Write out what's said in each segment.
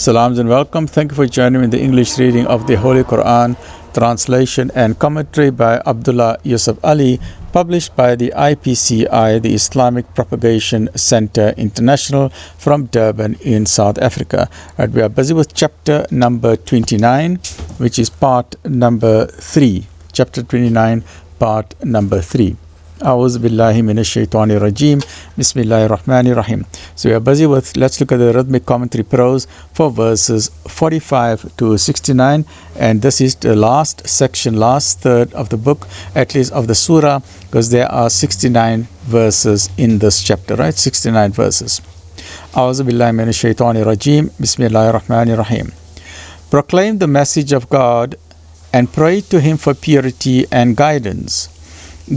Salams and welcome. Thank you for joining me in the English reading of the Holy Quran, translation and commentary by Abdullah Yusuf Ali, published by the IPCI, the Islamic Propagation Center International, from Durban in South Africa. We are busy with chapter number 29, which is part number 3. Chapter 29, part number 3. A'udhu billahi minash shaitanir rajim. Bismillahir rahmanir rahim. So we are busy with, let's look at the rhythmic commentary prose for verses 45 to 69. And this is the last section, last third of the book, at least of the surah, because there are 69 verses in this chapter, right? 69 verses. A'udhu billahi minash shaitanir rajim. Bismillahir rahmanir rahim. Proclaim the message of God and pray to Him for purity and guidance.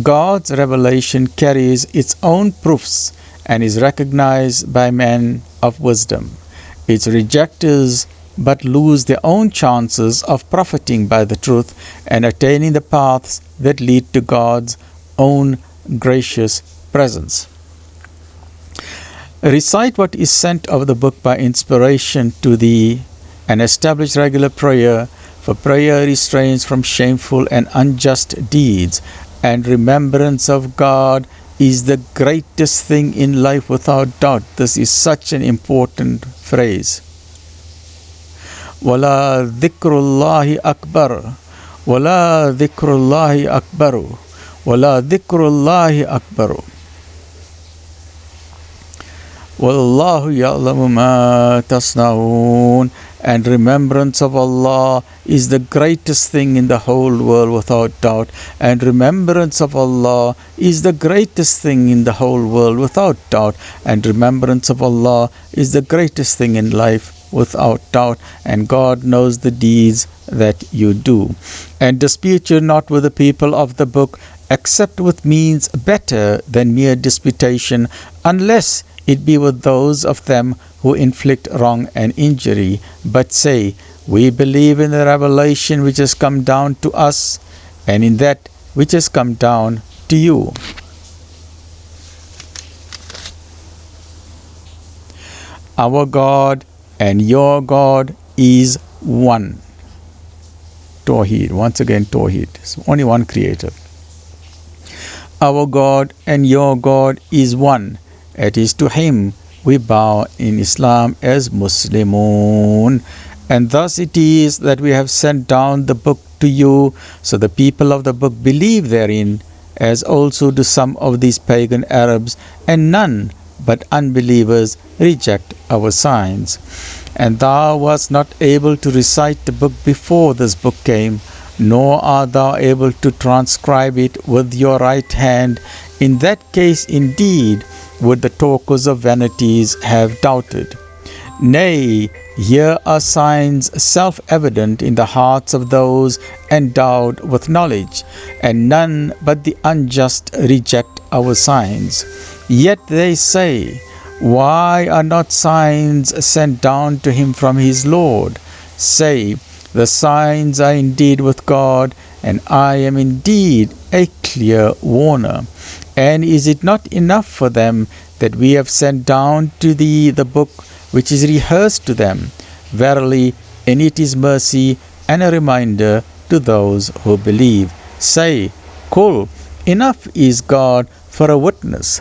God's revelation carries its own proofs and is recognized by men of wisdom. Its rejectors but lose their own chances of profiting by the truth and attaining the paths that lead to God's own gracious presence. Recite what is sent of the book by inspiration to thee, and establish regular prayer, for prayer restrains from shameful and unjust deeds, and remembrance of God is the greatest thing in life without doubt. This is such an important phrase. Wala dhikrullahi akbar. Wala dhikrullahi akbaru. Wala dhikrullahi akbaru. Wallahu ya'lamu ma tasna'un. And remembrance of Allah is the greatest thing in the whole world without doubt. And remembrance of Allah is the greatest thing in the whole world without doubt. And remembrance of Allah is the greatest thing in life without doubt. And God knows the deeds that you do. And dispute you not with the people of the book, except with means better than mere disputation, unless it be with those of them who inflict wrong and injury, but say, we believe in the revelation which has come down to us, and in that which has come down to you. Our God and your God is one. Tawheed, once again Tawheed. There's only one Creator. Our God and your God is one. It is to Him we bow in Islam as Muslimun. And thus it is that we have sent down the book to you, so the people of the book believe therein, as also do some of these pagan Arabs, and none but unbelievers reject our signs. And thou wast not able to recite the book before this book came, nor art thou able to transcribe it with your right hand. In that case indeed would the talkers of vanities have doubted. Nay, here are signs self-evident in the hearts of those endowed with knowledge, and none but the unjust reject our signs. Yet they say, why are not signs sent down to him from his Lord? Say, the signs are indeed with God, and I am indeed a clear warner. And is it not enough for them that we have sent down to thee the book which is rehearsed to them? Verily, in it is mercy and a reminder to those who believe. Say, Kul, enough is God for a witness.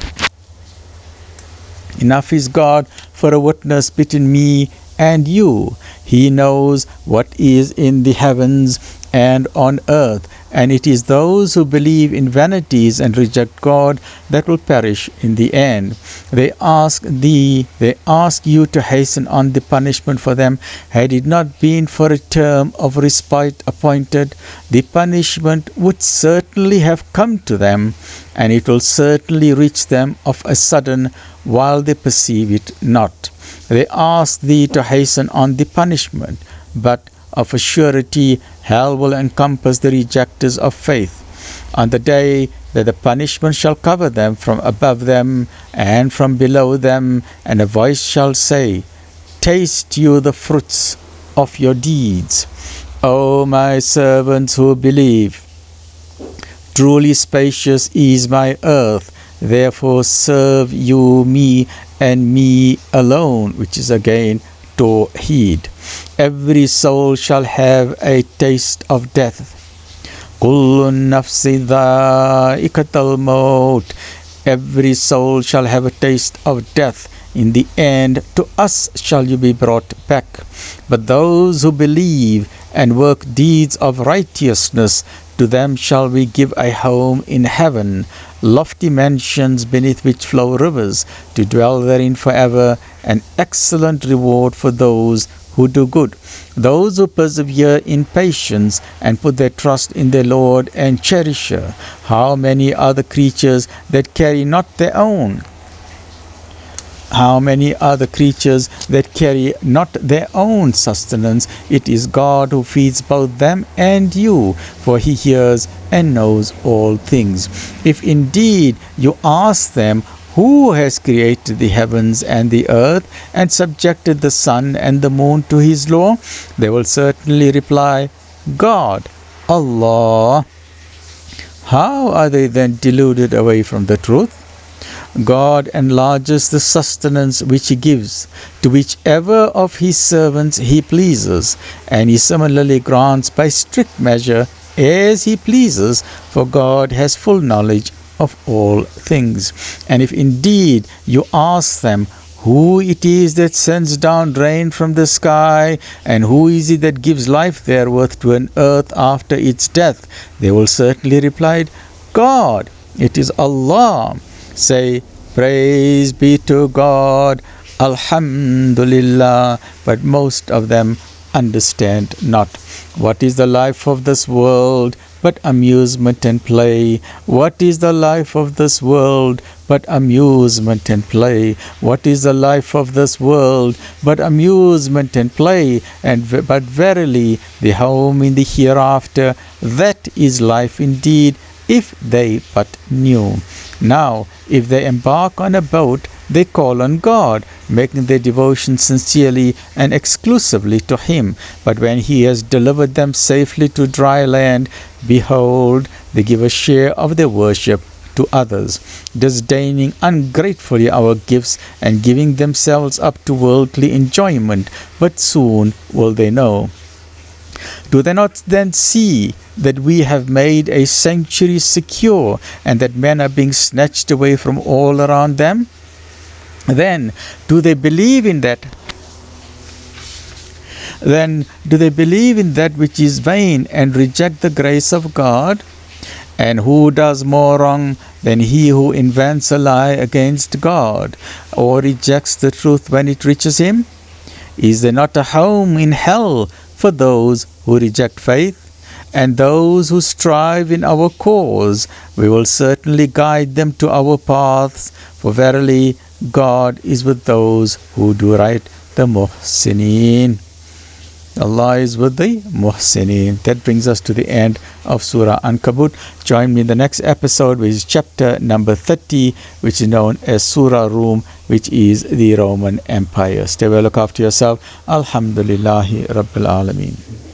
Enough is God for a witness between me and you. He knows what is in the heavens and on earth, and it is those who believe in vanities and reject God that will perish in the end. They ask you to hasten on the punishment for them. Had it not been for a term of respite appointed, the punishment would certainly have come to them, and it will certainly reach them of a sudden while they perceive it not. They ask thee to hasten on the punishment, but of a surety hell will encompass the rejectors of faith. On the day that the punishment shall cover them from above them and from below them, and a voice shall say, taste you the fruits of your deeds, O my servants who believe. Truly spacious is my earth, therefore serve you me and me alone, which is again tawheed. Every soul shall have a taste of death. Kullu nafsi dha'iqatul maut. Every soul shall have a taste of death. In the end, to us shall you be brought back. But those who believe and work deeds of righteousness, to them shall we give a home in heaven, lofty mansions beneath which flow rivers, to dwell therein forever, an excellent reward for those who do good. Those who persevere in patience and put their trust in their Lord and cherisher. How many are the creatures that carry not their own? How many are the creatures that carry not their own sustenance? It is God who feeds both them and you, for He hears and knows all things. If indeed you ask them, who has created the heavens and the earth and subjected the sun and the moon to His law, they will certainly reply, God, Allah. How are they then deluded away from the truth? God enlarges the sustenance which He gives to whichever of His servants He pleases, and He similarly grants by strict measure as He pleases, for God has full knowledge of all things. And if indeed you ask them, who it is that sends down rain from the sky, and who is it that gives life therewith to an earth after its death, they will certainly reply, God, it is Allah. Say, praise be to God, Alhamdulillah. But most of them understand not. What is the life of this world but amusement and play? What is the life of this world but amusement and play? What is the life of this world but amusement and play? But verily, the home in the hereafter, that is life indeed, if they but knew. Now, if they embark on a boat, they call on God, making their devotion sincerely and exclusively to Him. But when He has delivered them safely to dry land, behold, they give a share of their worship to others, disdaining ungratefully our gifts and giving themselves up to worldly enjoyment. But soon will they know. Do they not then see that we have made a sanctuary secure, and that men are being snatched away from all around them? Then do they believe in that? Then do they believe in that which is vain and reject the grace of God? And who does more wrong than he who invents a lie against God, or rejects the truth when it reaches him? Is there not a home in hell for those who reject faith? And those who strive in our cause, we will certainly guide them to our paths, for verily God is with those who do right, the muhsineen. Allah is with the muhsineen. That brings us to the end of Surah Ankabut. Join me in the next episode, which is chapter number 30, which is known as Surah Rum, which is the Roman Empire. Stay well, look after yourself. Alhamdulillahi Rabbil Alameen.